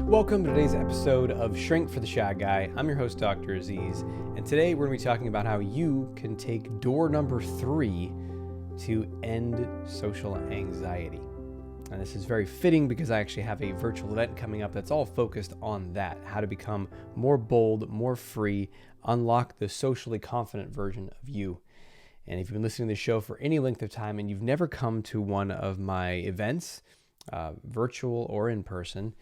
Welcome to today's episode of Shrink for the Shy Guy. I'm your host, Dr. Aziz, and today we're going to be talking about how you can take door number 3 to end social anxiety. And this is very fitting because I actually have a virtual event coming up that's all focused on that, how to become more bold, more free, unlock the socially confident version of you. And if you've been listening to this show for any length of time and you've never come to one of my events, virtual or in person,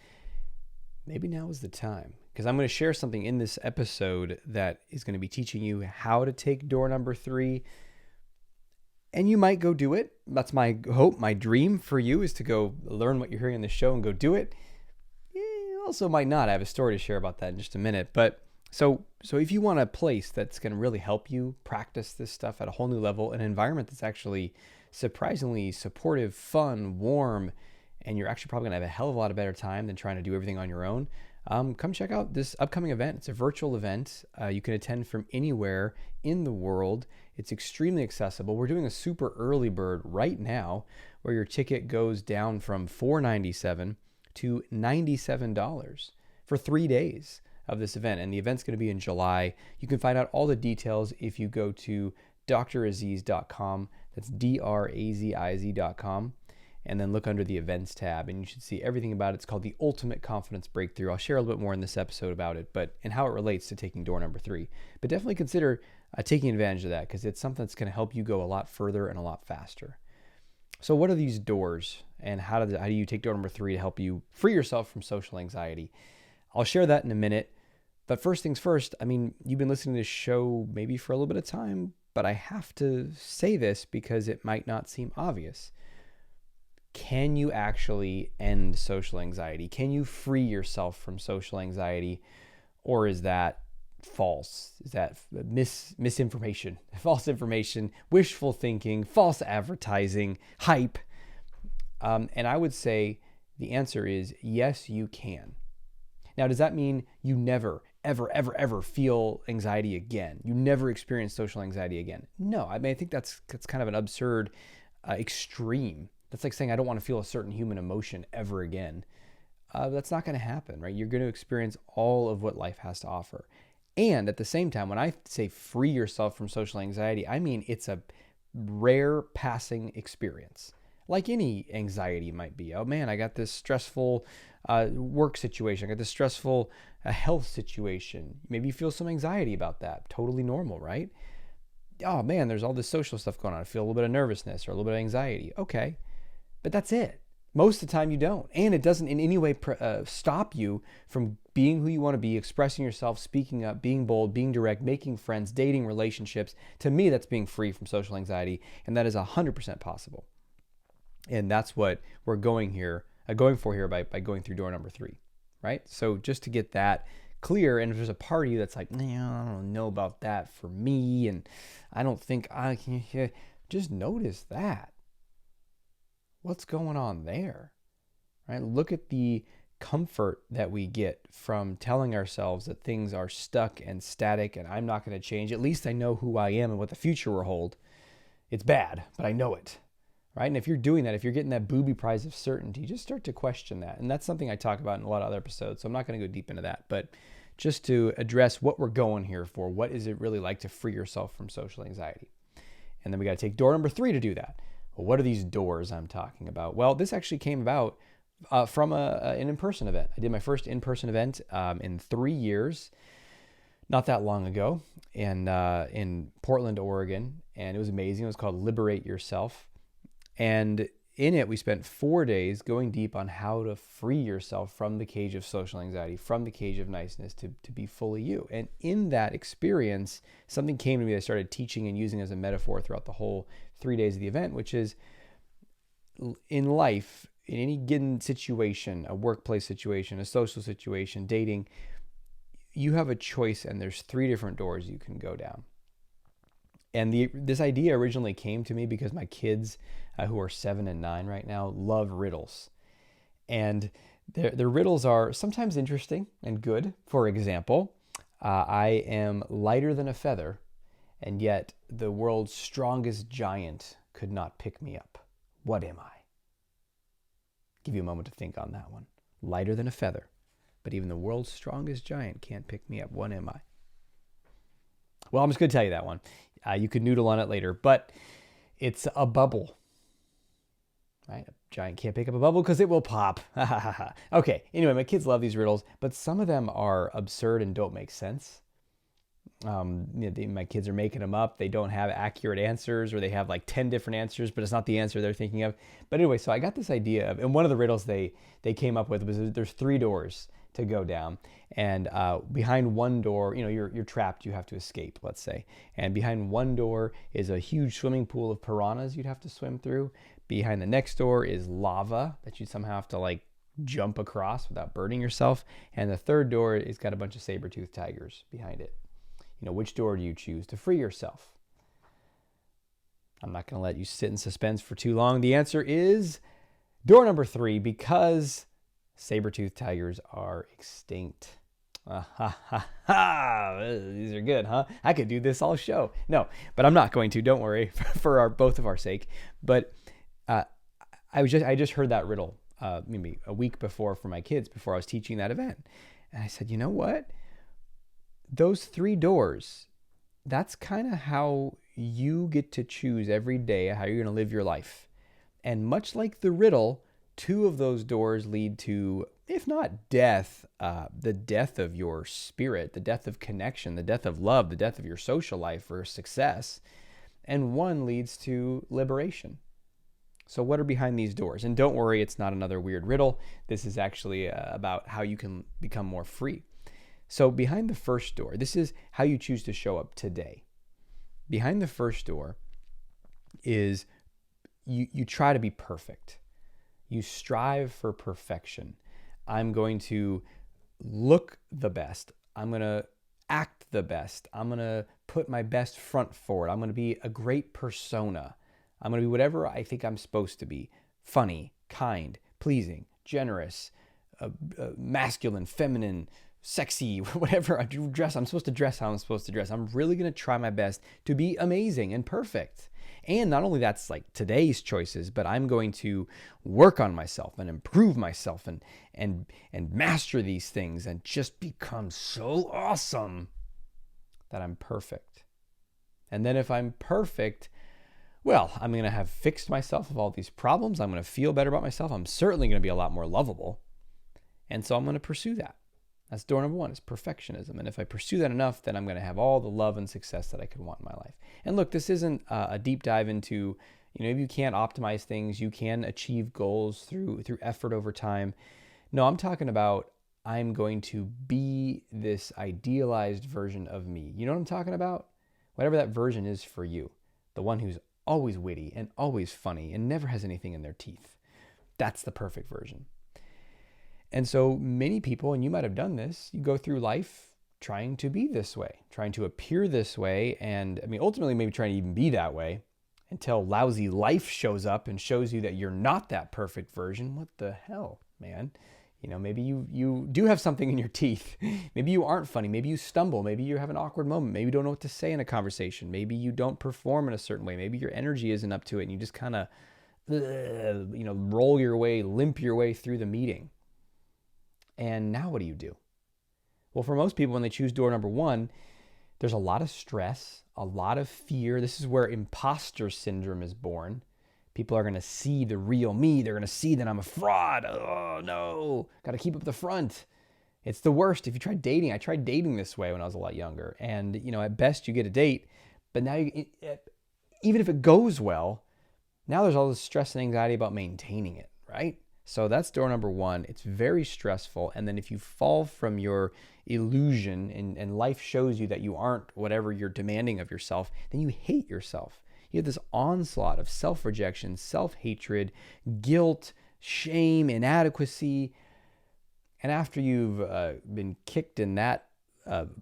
maybe now is the time, because I'm going to share something in this episode that is going to be teaching you how to take door number 3. And you might go do it. That's my hope, my dream for you is to go learn what you're hearing in the show and go do it. You also might not. I have a story to share about that in just a minute. But so if you want a place that's going to really help you practice this stuff at a whole new level, an environment that's actually surprisingly supportive, fun, warm, and you're actually probably going to have a hell of a lot of better time than trying to do everything on your own, come check out this upcoming event. It's a virtual event. You can attend from anywhere in the world. It's extremely accessible. We're doing a super early bird right now where your ticket goes down from $497 to $97 for 3 days of this event. And the event's going to be in July. You can find out all the details if you go to draziz.com. That's draziz.com. And then look under the events tab and you should see everything about it. It's called the Ultimate Confidence Breakthrough. I'll share a little bit more in this episode about it, and how it relates to taking door number 3. But definitely consider taking advantage of that, because it's something that's going to help you go a lot further and a lot faster. So what are these doors, and how do you take door number 3 to help you free yourself from social anxiety? I'll share that in a minute. But first things first, you've been listening to this show maybe for a little bit of time, but I have to say this because it might not seem obvious. Can you actually end social anxiety? Can you free yourself from social anxiety? Or is that false? Is that misinformation, false information, wishful thinking, false advertising, hype? And I would say the answer is yes, you can. Now, does that mean you never, ever feel anxiety again? You never experience social anxiety again? No, I think that's kind of an absurd extreme. That's like saying I don't want to feel a certain human emotion ever again. That's not going to happen, right? You're going to experience all of what life has to offer. And at the same time, when I say free yourself from social anxiety, I mean it's a rare passing experience. Like any anxiety might be. Oh man, I got this stressful work situation. I got this stressful health situation. Maybe you feel some anxiety about that. Totally normal, right? Oh man, there's all this social stuff going on. I feel a little bit of nervousness or a little bit of anxiety. Okay. But that's it. Most of the time you don't. And it doesn't in any way stop you from being who you want to be, expressing yourself, speaking up, being bold, being direct, making friends, dating relationships. To me, that's being free from social anxiety. And that is 100% possible. And that's what we're going for here by going through door number 3, right? So just to get that clear, and if there's a part of you that's like, nah, I don't know about that for me, and I don't think I can, just notice that. What's going on there, right? Look at the comfort that we get from telling ourselves that things are stuck and static and I'm not going to change. At least I know who I am and what the future will hold. It's bad, but I know it, right? And if you're doing that, if you're getting that booby prize of certainty, just start to question that. And that's something I talk about in a lot of other episodes, so I'm not going to go deep into that. But just to address what we're going here for, what is it really like to free yourself from social anxiety? And then we got to take door number 3 to do that. Well, what are these doors I'm talking about? Well, this actually came about from an in-person event. I did my first in-person event in 3 years, not that long ago, in Portland, Oregon, and it was amazing. It was called Liberate Yourself, and in it, we spent 4 days going deep on how to free yourself from the cage of social anxiety, from the cage of niceness to be fully you. And in that experience, something came to me that I started teaching and using as a metaphor throughout the whole 3 days of the event, which is in life, in any given situation, a workplace situation, a social situation, dating, you have a choice and there's 3 different doors you can go down. And this idea originally came to me because my kids, who are 7 and 9 right now, love riddles. And their riddles are sometimes interesting and good. For example, I am lighter than a feather, and yet the world's strongest giant could not pick me up. What am I? Give you a moment to think on that one. Lighter than a feather, but even the world's strongest giant can't pick me up. What am I? Well, I'm just going to tell you that one. You could noodle on it later, but it's a bubble. Right? A giant can't pick up a bubble because it will pop. Okay, anyway, my kids love these riddles, but some of them are absurd and don't make sense. My kids are making them up. They don't have accurate answers, or they have like 10 different answers, but it's not the answer they're thinking of. But anyway, so I got this idea of, and one of the riddles they came up with was there's 3 doors to go down, and behind one door, you're trapped, you have to escape, let's say, and behind one door is a huge swimming pool of piranhas you'd have to swim through. Behind the next door is lava that you somehow have to like jump across without burning yourself, and the third door is got a bunch of saber-toothed tigers behind it. Which door do you choose to free yourself? I'm not going to let you sit in suspense for too long. The answer is door number 3, because saber-toothed tigers are extinct. These are good, huh? I could do this all show. No, but I'm not going to. Don't worry, for both of our sake. But I just heard that riddle maybe a week before for my kids before I was teaching that event, and I said, you know what? Those 3 doors, that's kind of how you get to choose every day how you're going to live your life. And much like the riddle, 2 of those doors lead to, if not death, the death of your spirit, the death of connection, the death of love, the death of your social life or success. And 1 leads to liberation. So what are behind these doors? And don't worry, it's not another weird riddle. This is actually about how you can become more free. So behind the first door, this is how you choose to show up today. Behind the first door is you try to be perfect. You strive for perfection. I'm going to look the best. I'm going to act the best. I'm going to put my best front forward. I'm going to be a great persona. I'm going to be whatever I think I'm supposed to be. Funny, kind, pleasing, generous, masculine, feminine, sexy, whatever I dress. I'm supposed to dress how I'm supposed to dress. I'm really going to try my best to be amazing and perfect. And not only that's like today's choices, but I'm going to work on myself and improve myself and master these things and just become so awesome that I'm perfect. And then if I'm perfect, well, I'm going to have fixed myself of all these problems. I'm going to feel better about myself. I'm certainly going to be a lot more lovable. And so I'm going to pursue that. That's door number 1, is perfectionism. And if I pursue that enough, then I'm going to have all the love and success that I could want in my life. And look, this isn't a deep dive into, maybe you can't optimize things. You can achieve goals through effort over time. No, I'm talking about I'm going to be this idealized version of me. You know what I'm talking about? Whatever that version is for you. The one who's always witty and always funny and never has anything in their teeth. That's the perfect version. And so many people, and you might have done this, you go through life trying to be this way, trying to appear this way, and ultimately maybe trying to even be that way until lousy life shows up and shows you that you're not that perfect version. What the hell, man? Maybe you do have something in your teeth. Maybe you aren't funny. Maybe you stumble. Maybe you have an awkward moment. Maybe you don't know what to say in a conversation. Maybe you don't perform in a certain way. Maybe your energy isn't up to it and you just kind of, limp your way through the meeting. And now what do you do? Well, for most people, when they choose door number 1, there's a lot of stress, a lot of fear. This is where imposter syndrome is born. People are going to see the real me. They're going to see that I'm a fraud. Oh, no. Got to keep up the front. It's the worst. If you try dating, I tried dating this way when I was a lot younger. And, at best you get a date. But now, even if it goes well, now there's all this stress and anxiety about maintaining it, right? So that's door number 1. It's very stressful. And then if you fall from your illusion and life shows you that you aren't whatever you're demanding of yourself, then you hate yourself. You have this onslaught of self-rejection, self-hatred, guilt, shame, inadequacy. And after you've been kicked in that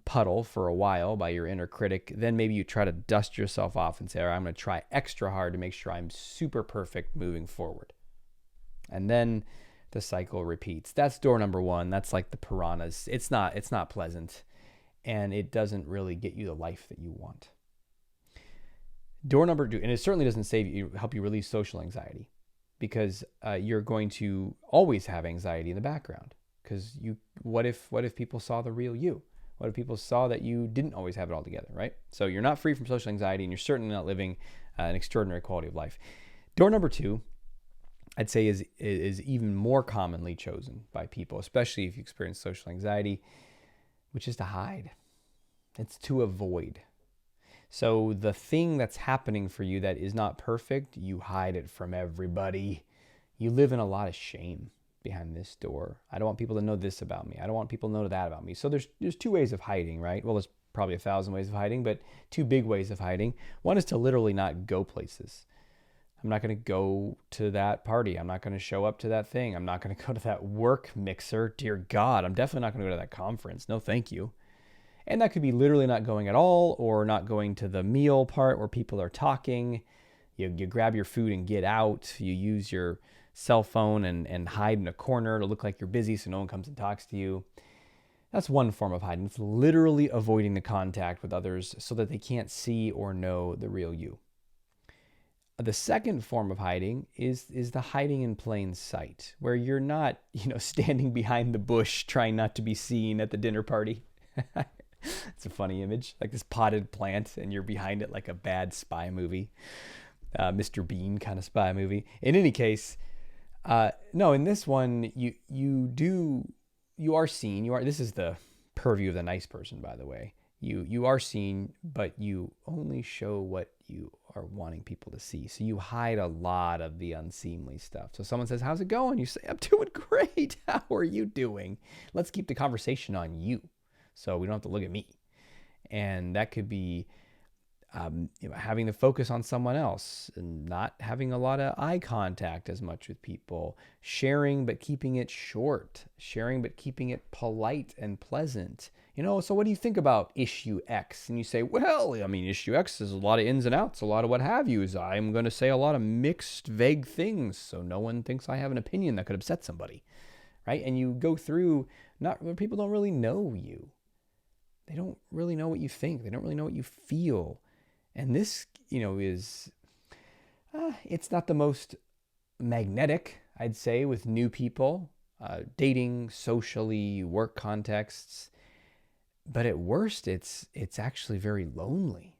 puddle for a while by your inner critic, then maybe you try to dust yourself off and say, all right, I'm going to try extra hard to make sure I'm super perfect moving forward. And then the cycle repeats. That's door number 1. That's like the piranhas. It's not pleasant, and it doesn't really get you the life that you want. Door number 2, and it certainly doesn't help you release social anxiety, because you're going to always have anxiety in the background. Because what if people saw the real you? What if people saw that you didn't always have it all together, right? So you're not free from social anxiety, and you're certainly not living an extraordinary quality of life. Door number 2, I'd say is even more commonly chosen by people, especially if you experience social anxiety, which is to hide. It's to avoid. So the thing that's happening for you that is not perfect, you hide it from everybody. You live in a lot of shame behind this door. I don't want people to know this about me. I don't want people to know that about me. So there's 2 ways of hiding, right? Well, there's probably 1,000 ways of hiding, but 2 big ways of hiding. One is to literally not go places. I'm not going to go to that party. I'm not going to show up to that thing. I'm not going to go to that work mixer. Dear God, I'm definitely not going to go to that conference. No, thank you. And that could be literally not going at all, or not going to the meal part where people are talking. You grab your food and get out. You use your cell phone and hide in a corner to look like you're busy so no one comes and talks to you. That's one form of hiding. It's literally avoiding the contact with others so that they can't see or know the real you. The second form of hiding is the hiding in plain sight, where you're not, standing behind the bush trying not to be seen at the dinner party. It's a funny image, like this potted plant, and you're behind it like a bad spy movie, Mr. Bean kind of spy movie. In any case, no, in this one, you are seen. This is the purview of the nice person, by the way. You are seen, but you only show what you are wanting people to see. So you hide a lot of the unseemly stuff. So someone says, "How's it going?" You say, "I'm doing great. How are you doing? Let's keep the conversation on you, so we don't have to look at me." And that could be having the focus on someone else, and not having a lot of eye contact as much with people, sharing but keeping it short, sharing but keeping it polite and pleasant. So what do you think about issue X? And you say, well, issue X is a lot of ins and outs, a lot of what have you. I'm going to say a lot of mixed, vague things so no one thinks I have an opinion that could upset somebody, right? And you go through, people don't really know you. They don't really know what you think. They don't really know what you feel. And this, is, it's not the most magnetic, I'd say, with new people, dating, socially, work contexts. But at worst, it's actually very lonely.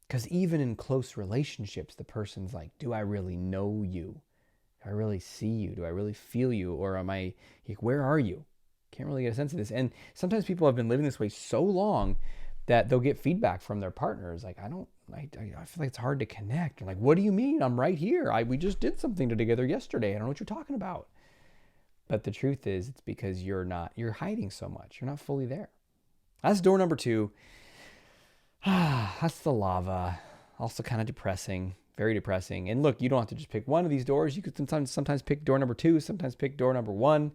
Because even in close relationships, the person's like, do I really know you? Do I really see you? Do I really feel you? Or am I, where are you? Can't really get a sense of this. And sometimes people have been living this way so long that they'll get feedback from their partners. Like, I feel like it's hard to connect. They're like, what do you mean? I'm right here. We just did something together yesterday. I don't know what you're talking about. But the truth is, it's because you're hiding so much. You're not fully there. That's door number 2. That's the lava. Also kind of depressing, very depressing. And look, you don't have to just pick one of these doors. You could sometimes pick door number 2, sometimes pick door number 1.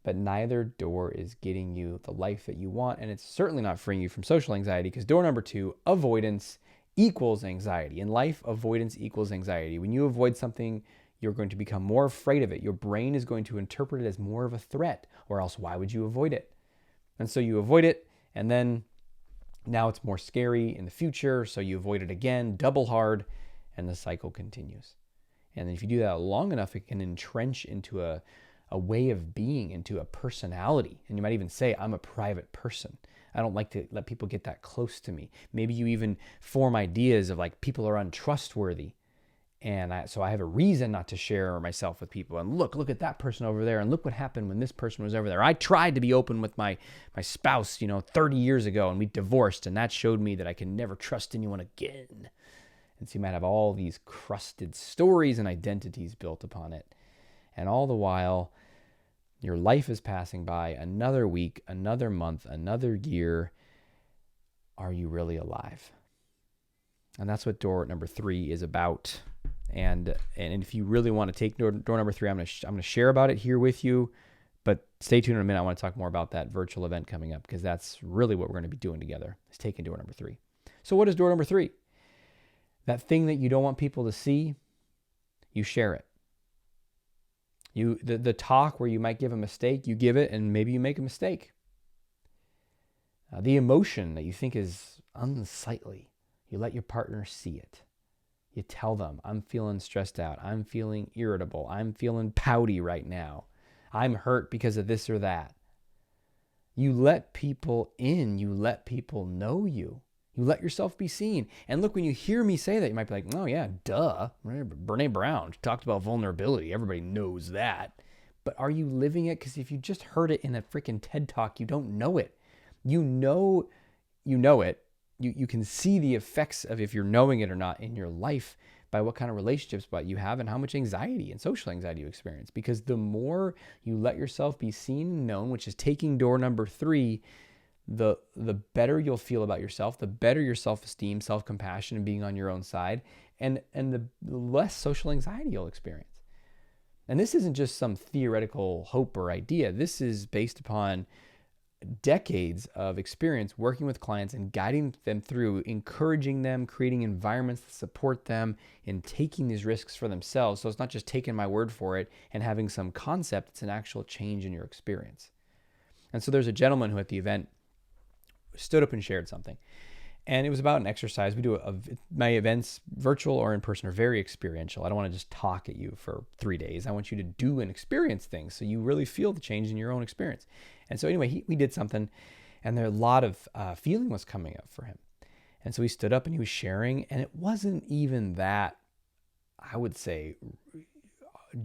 But neither door is getting you the life that you want. And it's certainly not freeing you from social anxiety, because door number 2, avoidance equals anxiety. In life, avoidance equals anxiety. When you avoid something, you're going to become more afraid of it. Your brain is going to interpret it as more of a threat, or else why would you avoid it? And so you avoid it, and then now it's more scary in the future, so you avoid it again, double hard, and the cycle continues. And then if you do that long enough, it can entrench into a way of being, into a personality. And you might even say, I'm a private person. I don't like to let people get that close to me. Maybe you even form ideas of like people are untrustworthy. And so I have a reason not to share myself with people. And look at that person over there. And look what happened when this person was over there. I tried to be open with my spouse, 30 years ago, and we divorced. And that showed me that I can never trust anyone again. And so you might have all these crusted stories and identities built upon it. And all the while, your life is passing by, another week, another month, another year. Are you really alive? And that's what door number 3 is about. And if you really want to take door number 3, I'm going to share about it here with you. But stay tuned in a minute. I want to talk more about that virtual event coming up, because that's really what we're going to be doing together, is taking door number 3. So what is door number 3? That thing that you don't want people to see, you share it. The talk where you might give a mistake, you give it, and maybe you make a mistake. The emotion that you think is unsightly, you let your partner see it. You tell them, I'm feeling stressed out. I'm feeling irritable. I'm feeling pouty right now. I'm hurt because of this or that. You let people in. You let people know you. You let yourself be seen. And look, when you hear me say that, you might be like, oh yeah, duh. Brene Brown talked about vulnerability. Everybody knows that. But are you living it? Because if you just heard it in a freaking TED Talk, you don't know it. You know it. You can see the effects of if you're knowing it or not in your life by what kind of relationships you have and how much anxiety and social anxiety you experience. Because the more you let yourself be seen and known, which is taking door number 3, the better you'll feel about yourself, the better your self-esteem, self-compassion, and being on your own side, and the less social anxiety you'll experience. And this isn't just some theoretical hope or idea. This is based upon decades of experience working with clients and guiding them through, encouraging them, creating environments that support them in taking these risks for themselves. So it's not just taking my word for it and having some concept, it's an actual change in your experience. And so there's a gentleman who at the event stood up and shared something. And it was about an exercise. We do my events, virtual or in person, are very experiential. I don't want to just talk at you for 3 days. I want you to do and experience things so you really feel the change in your own experience. And so anyway, we did something, and there a lot of feeling was coming up for him. And so he stood up and he was sharing, and it wasn't even that, I would say,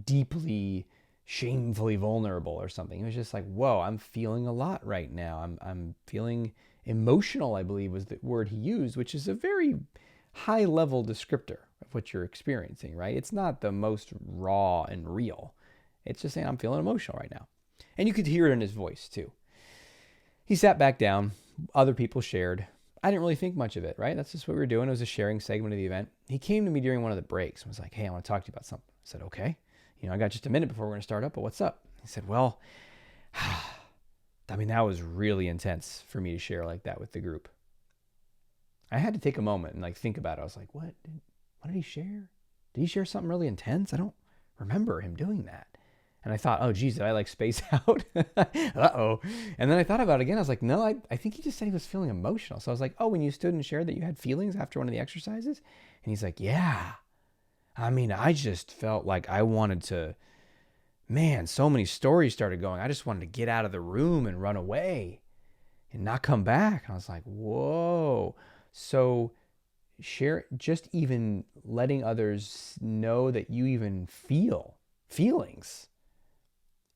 deeply, shamefully vulnerable or something. It was just like, whoa, I'm feeling a lot right now. I'm feeling emotional, I believe was the word he used, which is a very high level descriptor of what you're experiencing, right? It's not the most raw and real. It's just saying, I'm feeling emotional right now. And you could hear it in his voice too. He sat back down. Other people shared. I didn't really think much of it, right? That's just what we were doing. It was a sharing segment of the event. He came to me during one of the breaks and was like, hey, I want to talk to you about something. I said, okay. I got just a minute before we're going to start up, but what's up? He said, well, I mean, that was really intense for me to share like that with the group. I had to take a moment and think about it. I was like, what did he share? Did he share something really intense? I don't remember him doing that. And I thought, oh, geez, did I space out? Uh-oh. And then I thought about it again. I was like, no, I think he just said he was feeling emotional. So I was like, oh, when you stood and shared that you had feelings after one of the exercises? And he's like, yeah. I mean, I just felt like I wanted to, man, so many stories started going. I just wanted to get out of the room and run away and not come back. And I was like, whoa. So share, just even letting others know that you even feel feelings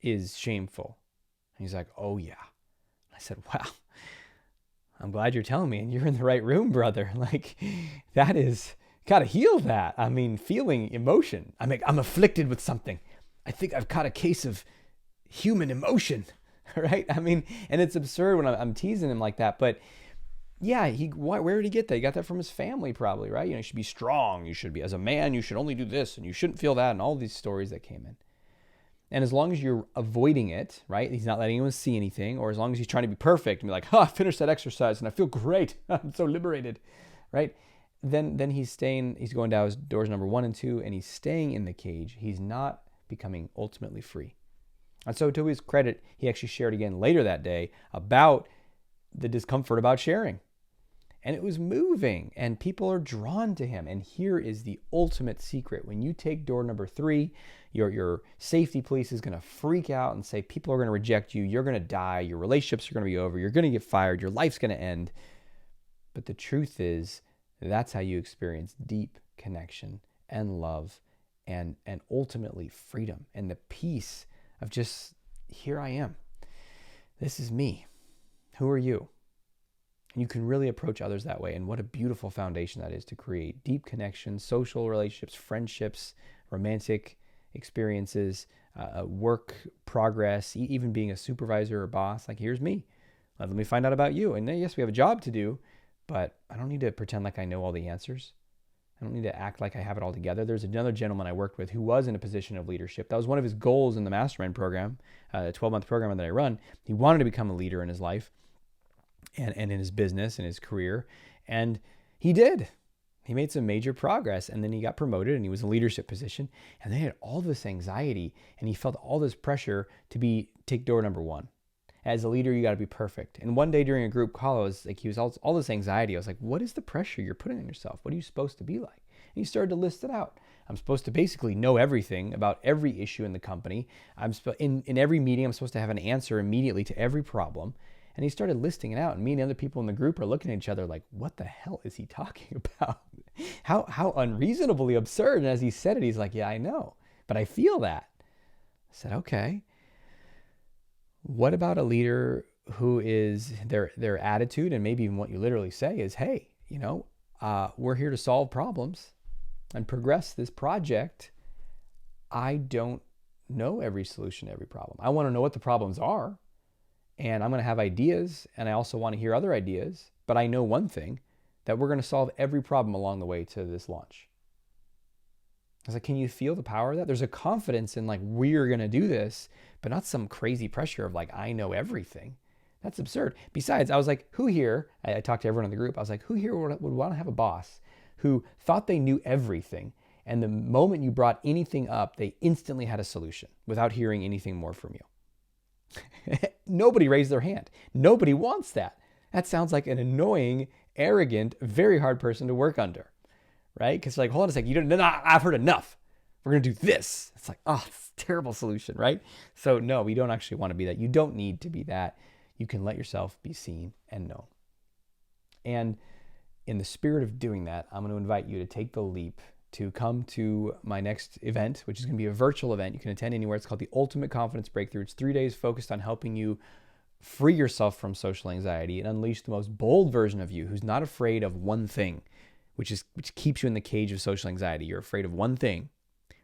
is shameful. And he's like, oh yeah. I said, wow, I'm glad you're telling me, and you're in the right room, brother. That is, gotta heal that. I mean, feeling emotion. I'm afflicted with something. I think I've caught a case of human emotion, right? I mean, and it's absurd when I'm teasing him like that, but yeah, where did he get that? He got that from his family probably, right? You should be strong. You should be, as a man, you should only do this, and you shouldn't feel that, and all these stories that came in. And as long as you're avoiding it, right? He's not letting anyone see anything, or as long as he's trying to be perfect and be like, I finished that exercise and I feel great. I'm so liberated, right? Then he's going down doors number 1 and 2, and he's staying in the cage. He's not becoming ultimately free. And so to his credit, he actually shared again later that day about the discomfort about sharing. And it was moving, and people are drawn to him. And here is the ultimate secret. When you take door number 3, your safety police is going to freak out and say people are going to reject you. You're going to die. Your relationships are going to be over. You're going to get fired. Your life's going to end. But the truth is, that's how you experience deep connection and love and ultimately freedom and the peace of just, here I am. This is me. Who are you? And you can really approach others that way. And what a beautiful foundation that is to create deep connections, social relationships, friendships, romantic experiences, work progress, even being a supervisor or boss. Here's me. Let me find out about you. And yes, we have a job to do, but I don't need to pretend like I know all the answers. I don't need to act like I have it all together. There's another gentleman I worked with who was in a position of leadership. That was one of his goals in the mastermind program, the 12-month program that I run. He wanted to become a leader in his life and in his business and his career. And he did. He made some major progress, and then he got promoted and he was in a leadership position. And then he had all this anxiety and he felt all this pressure to take door number 1. As a leader, you got to be perfect. And one day during a group call, he was all this anxiety. I was like, what is the pressure you're putting on yourself? What are you supposed to be like? And he started to list it out. I'm supposed to basically know everything about every issue in the company. In every meeting, I'm supposed to have an answer immediately to every problem. And he started listing it out, and me and the other people in the group are looking at each other like, what the hell is he talking about? How unreasonably absurd. And as he said it, he's like, yeah, I know, but I feel that. I said, okay. What about a leader who is their attitude, and maybe even what you literally say is, hey, we're here to solve problems and progress this project. I don't know every solution to every problem. I want to know what the problems are, and I'm going to have ideas, and I also want to hear other ideas, but I know one thing, that we're going to solve every problem along the way to this launch. I was like, can you feel the power of that? There's a confidence in like, we're going to do this, but not some crazy pressure of like, I know everything. That's absurd. Besides, I was like, who here, I talked to everyone in the group, I was like, who here would want to have a boss who thought they knew everything, and the moment you brought anything up, they instantly had a solution without hearing anything more from you? Nobody raised their hand. Nobody wants that. That sounds like an annoying, arrogant, very hard person to work under, right? Because like, hold on a second, I've heard enough. We're going to do this. It's like, oh, it's a terrible solution, right? So no, we don't actually want to be that. You don't need to be that. You can let yourself be seen and known. And in the spirit of doing that, I'm going to invite you to take the leap to come to my next event, which is going to be a virtual event. You can attend anywhere. It's called the Ultimate Confidence Breakthrough. It's 3 days focused on helping you free yourself from social anxiety and unleash the most bold version of you who's not afraid of one thing, which keeps you in the cage of social anxiety. You're afraid of one thing,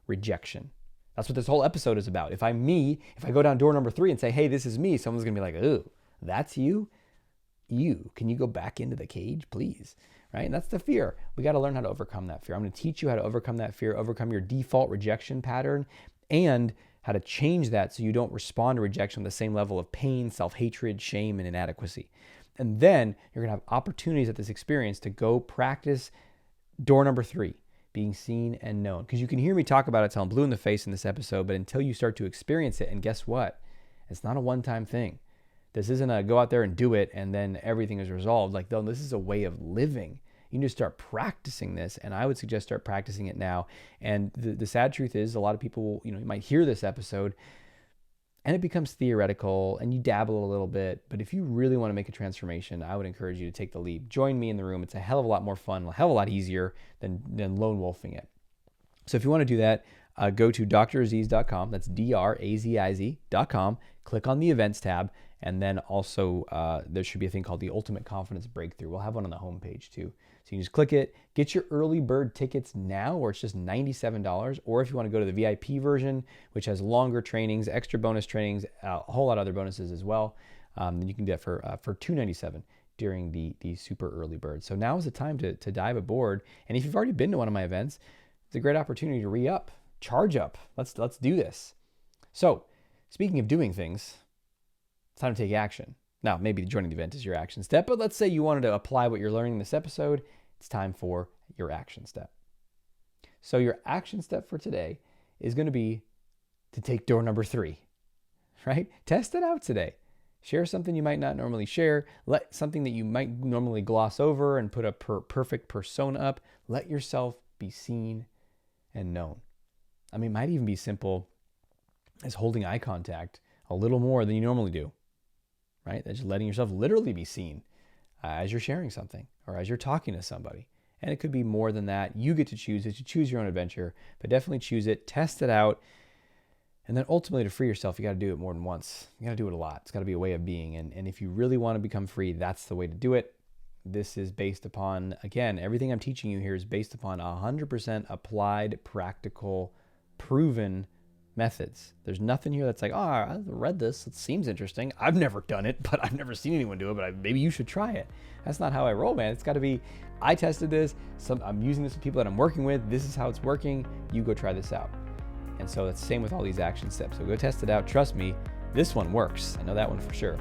rejection. That's what this whole episode is about. If I go down door number 3 and say, hey, this is me, someone's going to be like, ooh, that's you? Can you go back into the cage, please? Right? And that's the fear. We got to learn how to overcome that fear. I'm going to teach you how to overcome that fear, overcome your default rejection pattern, and how to change that so you don't respond to rejection with the same level of pain, self-hatred, shame, and inadequacy. And then you're going to have opportunities at this experience to go practice door number 3, being seen and known. Because you can hear me talk about it till I'm blue in the face in this episode, but until you start to experience it, and guess what? It's not a one-time thing. This isn't a go out there and do it and then everything is resolved. Like, no, this is a way of living. You need to start practicing this, and I would suggest start practicing it now. And the sad truth is, a lot of people, you might hear this episode and it becomes theoretical and you dabble a little bit. But if you really want to make a transformation, I would encourage you to take the leap. Join me in the room. It's a hell of a lot more fun, a hell of a lot easier than lone wolfing it. So if you want to do that, go to draziz.com. That's draziz.com. Click on the events tab. And then also there should be a thing called the Ultimate Confidence Breakthrough. We'll have one on the homepage too. So you can just click it, get your early bird tickets now, or it's just $97. Or if you want to go to the VIP version, which has longer trainings, extra bonus trainings, a whole lot of other bonuses as well, then you can do that for $297 during the super early bird. So now is the time to dive aboard. And if you've already been to one of my events, it's a great opportunity to re-up, charge up. Let's do this. So speaking of doing things, it's time to take action. Now, maybe joining the event is your action step, but let's say you wanted to apply what you're learning in this episode. It's time for your action step. So your action step for today is going to be to take door number 3, right? Test it out today. Share something you might not normally share. Let something that you might normally gloss over and put a perfect persona up. Let yourself be seen and known. I mean, it might even be simple as holding eye contact a little more than you normally do. Right? That's just letting yourself literally be seen as you're sharing something or as you're talking to somebody. And it could be more than that. You get to choose it. You choose your own adventure, but definitely choose it, test it out. And then ultimately to free yourself, you got to do it more than once. You got to do it a lot. It's got to be a way of being. And if you really want to become free, that's the way to do it. This is based upon, again, everything I'm teaching you here is based upon 100% applied, practical, proven methods. There's nothing here that's like, oh, I read this. It seems interesting. I've never done it, but I've never seen anyone do it, but maybe you should try it. That's not how I roll, man. It's got to be, I tested this. I'm using this with people that I'm working with. This is how it's working. You go try this out. And so it's the same with all these action steps. So go test it out. Trust me, this one works. I know that one for sure.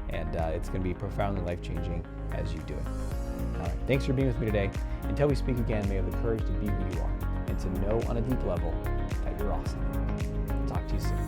And it's going to be profoundly life-changing as you do it. All right. Thanks for being with me today. Until we speak again, may you have the courage to be who you are and to know on a deep level that you're awesome. Talk to you soon.